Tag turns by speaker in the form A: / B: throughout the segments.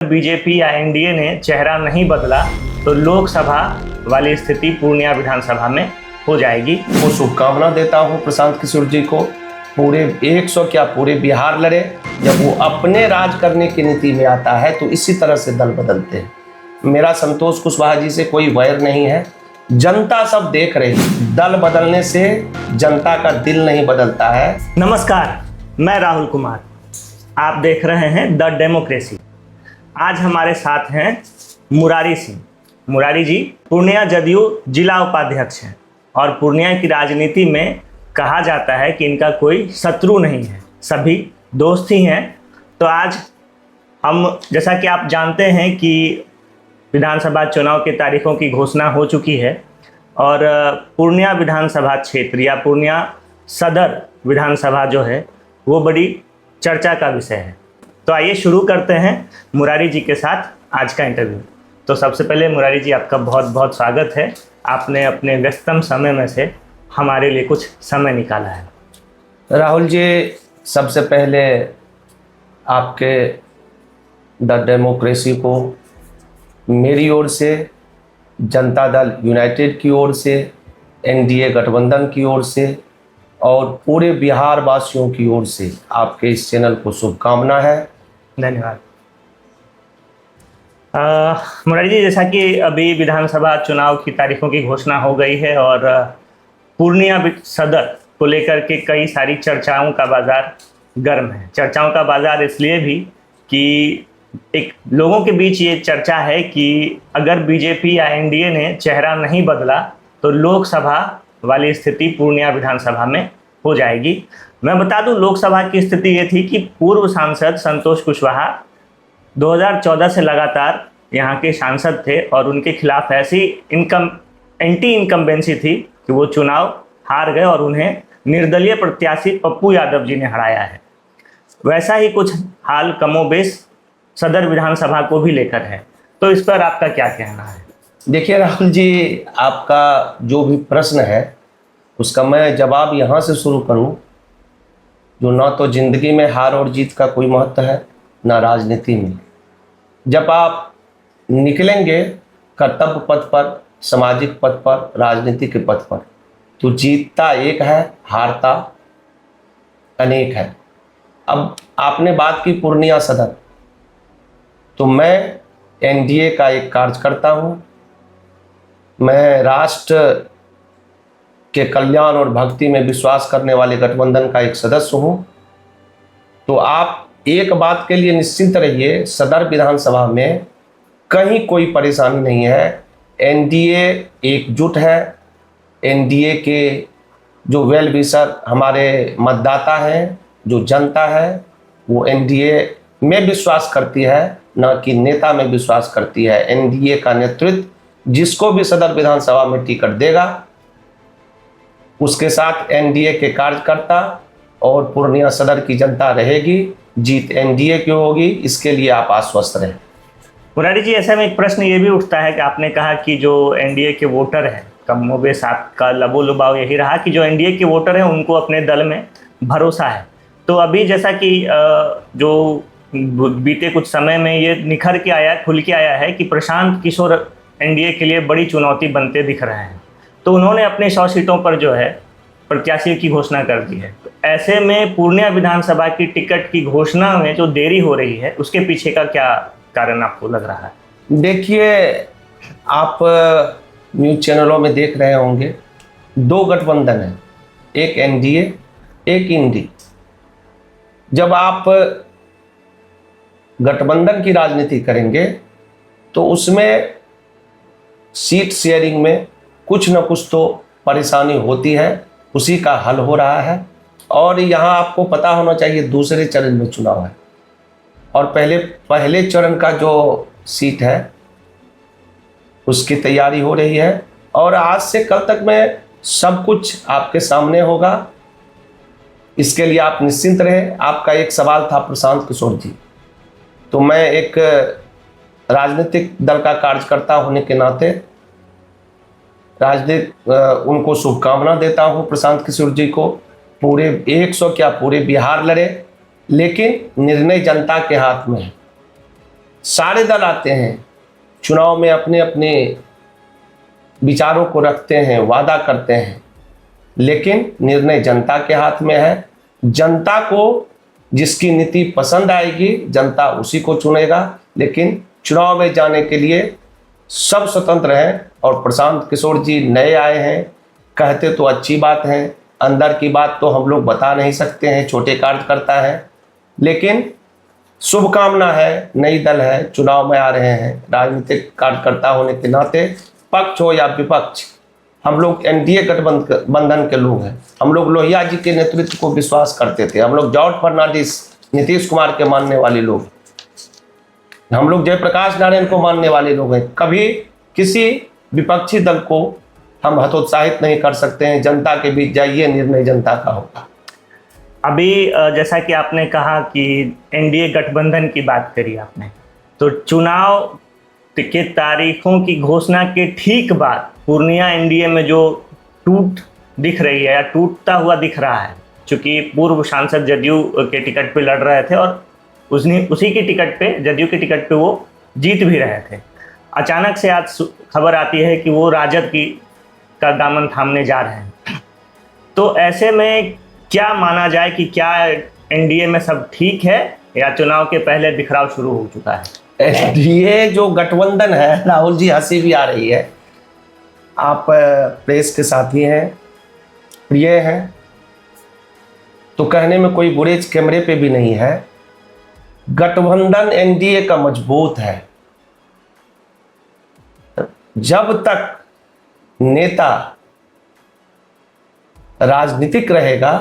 A: BJP या NDA ने चेहरा नहीं बदला तो लोकसभा वाली स्थिति पूर्णिया विधानसभा में हो जाएगी।
B: वो शुभकामना देता हूँ प्रशांत किशोर जी को। पूरे 100 क्या पूरे बिहार लड़े। जब वो अपने राज करने की नीति में आता है तो इसी तरह से दल बदलते हैं। मेरा संतोष कुशवाहा जी से कोई वैर नहीं है। जनता सब देख रही है। दल बदलने से जनता का दिल नहीं बदलता है।
A: नमस्कार, मैं राहुल कुमार, आप देख रहे हैं द डेमोक्रेसी। आज हमारे साथ हैं मुरारी सिंह। मुरारी जी पूर्णिया जदयू जिला उपाध्यक्ष हैं और पूर्णिया की राजनीति में कहा जाता है कि इनका कोई शत्रु नहीं है, सभी दोस्त ही हैं। तो आज हम, जैसा कि आप जानते हैं कि विधानसभा चुनाव की तारीखों की घोषणा हो चुकी है और पूर्णिया विधानसभा क्षेत्र या पूर्णिया सदर विधानसभा जो है वो बड़ी चर्चा का विषय है। तो आइए शुरू करते हैं मुरारी जी के साथ आज का इंटरव्यू। तो सबसे पहले मुरारी जी, आपका बहुत बहुत स्वागत है। आपने अपने व्यस्तम समय में से हमारे लिए कुछ समय निकाला है।
B: राहुल जी, सबसे पहले आपके द डेमोक्रेसी को मेरी ओर से, जनता दल यूनाइटेड की ओर से, एनडीए गठबंधन की ओर से और पूरे बिहार वासियों की ओर से आपके इस चैनल को शुभकामना है।
A: धन्यवाद। मुरारी जी, जैसा कि अभी विधानसभा चुनाव की तारीखों की घोषणा हो गई है और पूर्णिया सदर को लेकर के कई सारी चर्चाओं का बाजार गर्म है। चर्चाओं का बाजार इसलिए भी कि एक लोगों के बीच ये चर्चा है कि अगर बीजेपी या एनडीए ने चेहरा नहीं बदला तो लोकसभा वाली स्थिति पूर्णिया विधानसभा में हो जाएगी। मैं बता दूं, लोकसभा की स्थिति ये थी कि पूर्व सांसद संतोष कुशवाहा 2014 से लगातार यहाँ के सांसद थे और उनके खिलाफ ऐसी एंटी इनकम्बेंसी थी कि वो चुनाव हार गए और उन्हें निर्दलीय प्रत्याशी पप्पू यादव जी ने हराया है। वैसा ही कुछ हाल कमोबेश सदर विधानसभा को भी लेकर है। तो इस पर आपका क्या कहना है?
B: देखिए राहुल जी, आपका जो भी प्रश्न है उसका मैं जवाब यहाँ से शुरू करूँ। जो ना तो जिंदगी में हार और जीत का कोई महत्व है, ना राजनीति में। जब आप निकलेंगे कर्तव्य पथ पर, सामाजिक पथ पर, राजनीति के पथ पर, तो जीतता एक है, हारता अनेक है। अब आपने बात की पूर्णिया सदर, तो मैं एनडीए का एक कार्यकर्ता हूँ। मैं राष्ट्र के कल्याण और भक्ति में विश्वास करने वाले गठबंधन का एक सदस्य हूँ। तो आप एक बात के लिए निश्चिंत रहिए, सदर विधानसभा में कहीं कोई परेशानी नहीं है। एनडीए एकजुट है। एनडीए के जो वेल विशर हमारे मतदाता हैं, जो जनता है, वो एनडीए में विश्वास करती है, न कि नेता में विश्वास करती है। एनडीए का नेतृत्व जिसको भी सदर विधानसभा में टिकट देगा उसके साथ एनडीए के कार्यकर्ता और पूर्णिया सदर की जनता रहेगी। जीत एनडीए की होगी, इसके लिए आप आश्वस्त रहें।
A: मुरारी जी, ऐसे में एक प्रश्न ये भी उठता है कि आपने कहा कि जो एनडीए के वोटर हैं, कमोबेश आपका लबो लुबाव यही रहा कि जो एनडीए के वोटर हैं उनको अपने दल में भरोसा है। तो अभी जैसा कि जो बीते कुछ समय में ये निखर के आया, खुल के आया है कि प्रशांत किशोर एनडीए के लिए बड़ी चुनौती बनते दिख रहे हैं। तो उन्होंने अपने 100 सीटों पर जो है प्रत्याशी की घोषणा कर दी है। तो ऐसे में पूर्णिया विधानसभा की टिकट की घोषणा में जो देरी हो रही है उसके पीछे का क्या कारण आपको लग रहा है?
B: देखिए, आप न्यूज़ चैनलों में देख रहे होंगे, दो गठबंधन है, एक एनडीए, एक इंडी। जब आप गठबंधन की राजनीति करेंगे तो उसमें सीट शेयरिंग में कुछ न कुछ तो परेशानी होती है, उसी का हल हो रहा है। और यहाँ आपको पता होना चाहिए दूसरे चरण में चुनाव है और पहले चरण का जो सीट है उसकी तैयारी हो रही है और आज से कल तक में सब कुछ आपके सामने होगा। इसके लिए आप निश्चिंत रहें। आपका एक सवाल था प्रशांत किशोर जी, तो मैं एक राजनीतिक दल का कार्यकर्ता होने के नाते उनको शुभकामना देता हूं। प्रशांत किशोर जी को पूरे 100 क्या पूरे बिहार लड़े, लेकिन निर्णय जनता के हाथ में है। सारे दल आते हैं चुनाव में, अपने अपने विचारों को रखते हैं, वादा करते हैं, लेकिन निर्णय जनता के हाथ में है। जनता को जिसकी नीति पसंद आएगी जनता उसी को चुनेगा, लेकिन चुनाव में जाने के लिए सब स्वतंत्र हैं। और प्रशांत किशोर जी नए आए हैं, कहते तो अच्छी बात है, अंदर की बात तो हम लोग बता नहीं सकते हैं, छोटे कार्यकर्ता है, लेकिन शुभकामना है, नई दल है, चुनाव में आ रहे हैं, राजनीतिक कार्यकर्ता होने के नाते पक्ष हो या विपक्ष, हम लोग एनडीए गठबंधन के लोग हैं। हम लोग लोहिया जी के नेतृत्व को विश्वास करते थे, हम लोग जॉर्ज फर्नांडिस, नीतीश कुमार के मानने वाले लोग, हम लोग जयप्रकाश नारायण को मानने वाले लोग हैं। कभी किसी विपक्षी दल को हम हतोत्साहित नहीं कर सकते हैं। जनता के बीच जाइए, निर्णय जनता का होगा।
A: अभी जैसा कि आपने कहा कि एनडीए गठबंधन की बात करी आपने, तो चुनाव के तारीखों की घोषणा के ठीक बाद पूर्णिया एनडीए में जो टूट दिख रही है या टूटता हुआ दिख रहा है, चूँकि पूर्व सांसद जदयू के टिकट पे लड़ रहे थे और उसी की टिकट पे, जदयू की टिकट पे वो जीत भी रहे थे। अचानक से आज खबर आती है कि वो राजद का दामन थामने जा रहे हैं। तो ऐसे में क्या माना जाए कि क्या एनडीए में सब ठीक है या चुनाव के पहले बिखराव शुरू हो चुका है?
B: एनडीए जो गठबंधन है, राहुल जी हंसी भी आ रही है, आप प्रेस के साथी हैं, प्रिय हैं, तो कहने में कोई बुरे कैमरे पे भी नहीं है। गठबंधन एनडीए का मजबूत है। जब तक नेता राजनीतिक रहेगा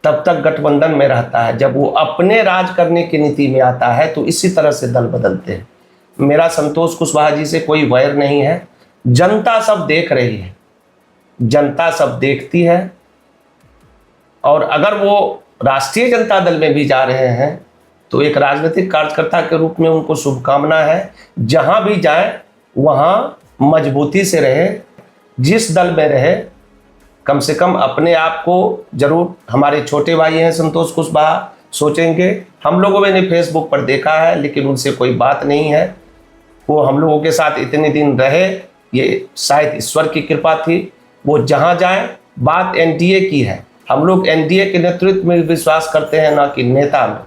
B: तब तक गठबंधन में रहता है। जब वो अपने राज करने की नीति में आता है तो इसी तरह से दल बदलते हैं। मेरा संतोष कुशवाहा जी से कोई वैर नहीं है। जनता सब देख रही है, जनता सब देखती है, और अगर वो राष्ट्रीय जनता दल में भी जा रहे हैं तो एक राजनीतिक कार्यकर्ता के रूप में उनको शुभकामना है। जहां भी जाए वहां मजबूती से रहे, जिस दल में रहे कम से कम अपने आप को जरूर, हमारे छोटे भाई हैं संतोष कुशवाहा, सोचेंगे। हम लोगों ने फेसबुक पर देखा है, लेकिन उनसे कोई बात नहीं है। वो हम लोगों के साथ इतने दिन रहे, ये शायद ईश्वर की कृपा थी। वो जहां जाए, बात एनडीए की है। हम लोग एनडीए के नेतृत्व में विश्वास करते हैं, ना कि नेता में।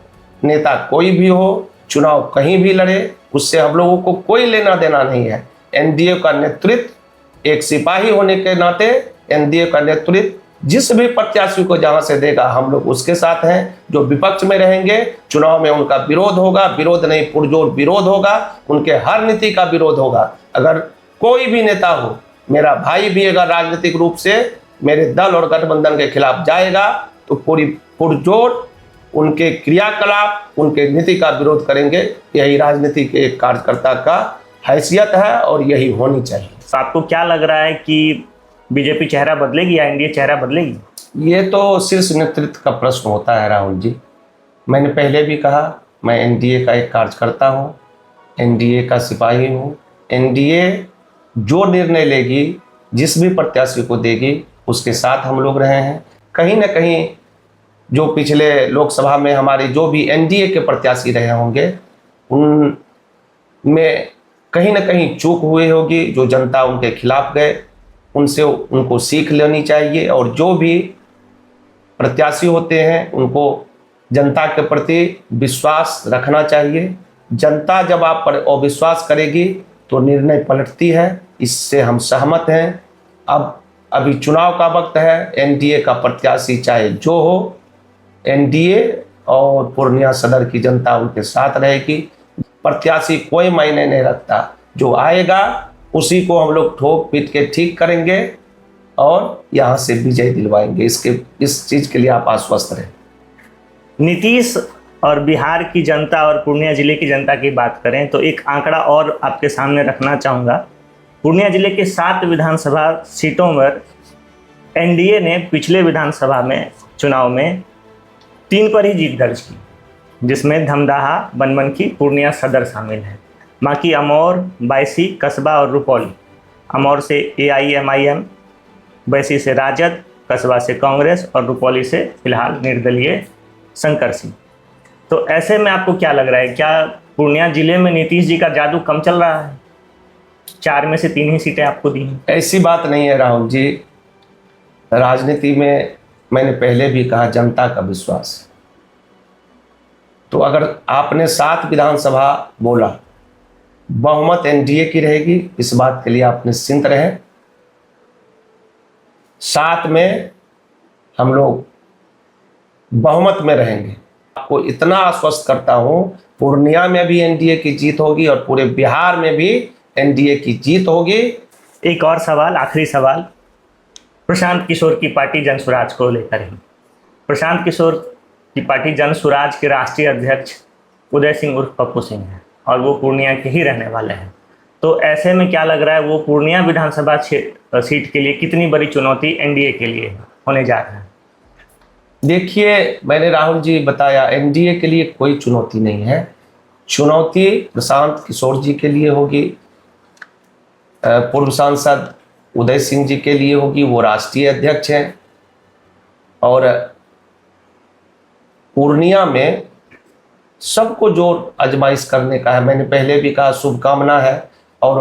B: नेता कोई भी हो, चुनाव कहीं भी लड़े, उससे हम लोगों को कोई लेना देना नहीं है। एनडीए का नेतृत्व एक सिपाही होने के नाते एनडीए का नेतृत्व जिस भी प्रत्याशी को जहां से देगा हम लोग उसके साथ हैं। जो विपक्ष में रहेंगे, चुनाव में उनका विरोध होगा, विरोध नहीं पुरजोर विरोध होगा, उनके हर नीति का विरोध होगा। अगर कोई भी नेता हो, मेरा भाई भी अगर राजनीतिक रूप से मेरे दल और गठबंधन के खिलाफ जाएगा तो पूरी पुरजोर उनके क्रियाकलाप, उनके नीति का विरोध करेंगे। यही राजनीति के एक कार्यकर्ता का हैसियत है और यही होनी चाहिए।
A: तो आपको क्या लग रहा है कि बीजेपी चेहरा बदलेगी या एनडीए चेहरा बदलेगी?
B: ये तो शीर्ष नेतृत्व का प्रश्न होता है राहुल जी। मैंने पहले भी कहा, मैं एनडीए का एक कार्यकर्ता हूँ, एनडीए का सिपाही हूँ। एनडीए जो निर्णय लेगी, जिस भी प्रत्याशी को देगी, उसके साथ हम लोग रहे हैं। कहीं ना कहीं जो पिछले लोकसभा में हमारे जो भी एनडीए के प्रत्याशी रहे होंगे, उनमें कहीं ना कहीं चूक हुई होगी। जो जनता उनके खिलाफ गए, उनसे उनको सीख लेनी चाहिए। और जो भी प्रत्याशी होते हैं उनको जनता के प्रति विश्वास रखना चाहिए। जनता जब आप पर अविश्वास करेगी तो निर्णय पलटती है, इससे हम सहमत हैं। अब अभी चुनाव का वक्त है, एनडीए का प्रत्याशी चाहे जो हो, एनडीए और पूर्णिया सदर की जनता उनके साथ रहेगी। प्रत्याशी कोई मायने नहीं रखता, जो आएगा उसी को हम लोग ठोक पीट के ठीक करेंगे और यहाँ से विजय दिलवाएंगे। इस चीज़ के लिए आप आश्वस्त रहें।
A: नीतीश और बिहार की जनता और पूर्णिया जिले की जनता की बात करें तो एक आंकड़ा और आपके सामने रखना चाहूँगा। पूर्णिया जिले के 7 विधानसभा सीटों पर एनडीए ने पिछले विधानसभा में चुनाव में 3 पर ही जीत दर्ज की, जिसमें धमदाहा, बनमनखी, पूर्णिया सदर शामिल है। बाकी अमौर, बैसी, कस्बा और रुपौली। अमौर से AIMIM, बैसी से राजद, कस्बा से कांग्रेस और रुपौली से फिलहाल निर्दलीय शंकर सिंह। तो ऐसे में आपको क्या लग रहा है, क्या पूर्णिया जिले में नीतीश जी का जादू कम चल रहा है? 4 में से 3 ही सीटें आपको दी हैं।
B: ऐसी बात नहीं है राहुल जी। राजनीति में मैंने पहले भी कहा, जनता का विश्वास। तो अगर आपने 7 विधानसभा बोला, बहुमत एनडीए की रहेगी, इस बात के लिए आप निश्चिंत रहें। 7 में हम लोग बहुमत में रहेंगे। आपको इतना आश्वस्त करता हूं, पूर्णिया में भी एनडीए की जीत होगी और पूरे बिहार में भी एनडीए की जीत होगी।
A: एक और सवाल, आखिरी सवाल, प्रशांत किशोर की पार्टी जनसुराज को लेकर ही। प्रशांत किशोर की पार्टी जनसुराज के राष्ट्रीय अध्यक्ष उदय सिंह उर्फ पप्पू सिंह हैं और वो पूर्णिया के ही रहने वाले हैं। तो ऐसे में क्या लग रहा है, वो पूर्णिया विधानसभा सीट के लिए कितनी बड़ी चुनौती एनडीए के लिए होने जा रहा है?
B: देखिए, मैंने राहुल जी बताया, एनडीए के लिए कोई चुनौती नहीं है। चुनौती प्रशांत किशोर जी के लिए होगी, पूर्व सांसद उदय सिंह जी के लिए होगी, वो राष्ट्रीय अध्यक्ष हैं। और पूर्णिया में सबको जोर आजमाइश करने का है। मैंने पहले भी कहा, शुभकामना है। और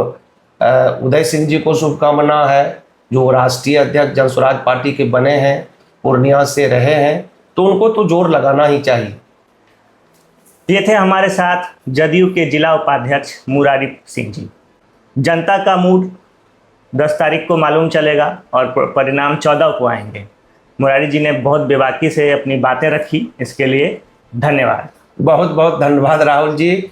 B: उदय सिंह जी को शुभकामना है, जो राष्ट्रीय अध्यक्ष जनसुराज पार्टी के बने हैं, पूर्णिया से रहे हैं, तो उनको तो जोर लगाना ही चाहिए।
A: ये थे हमारे साथ जदयू के जिला उपाध्यक्ष मुरारी सिंह जी। जनता का मूड 10 तारीख को मालूम चलेगा और परिणाम 14 को आएंगे। मुरारी जी ने बहुत बेबाकी से अपनी बातें रखी, इसके लिए धन्यवाद।
B: बहुत बहुत धन्यवाद राहुल जी।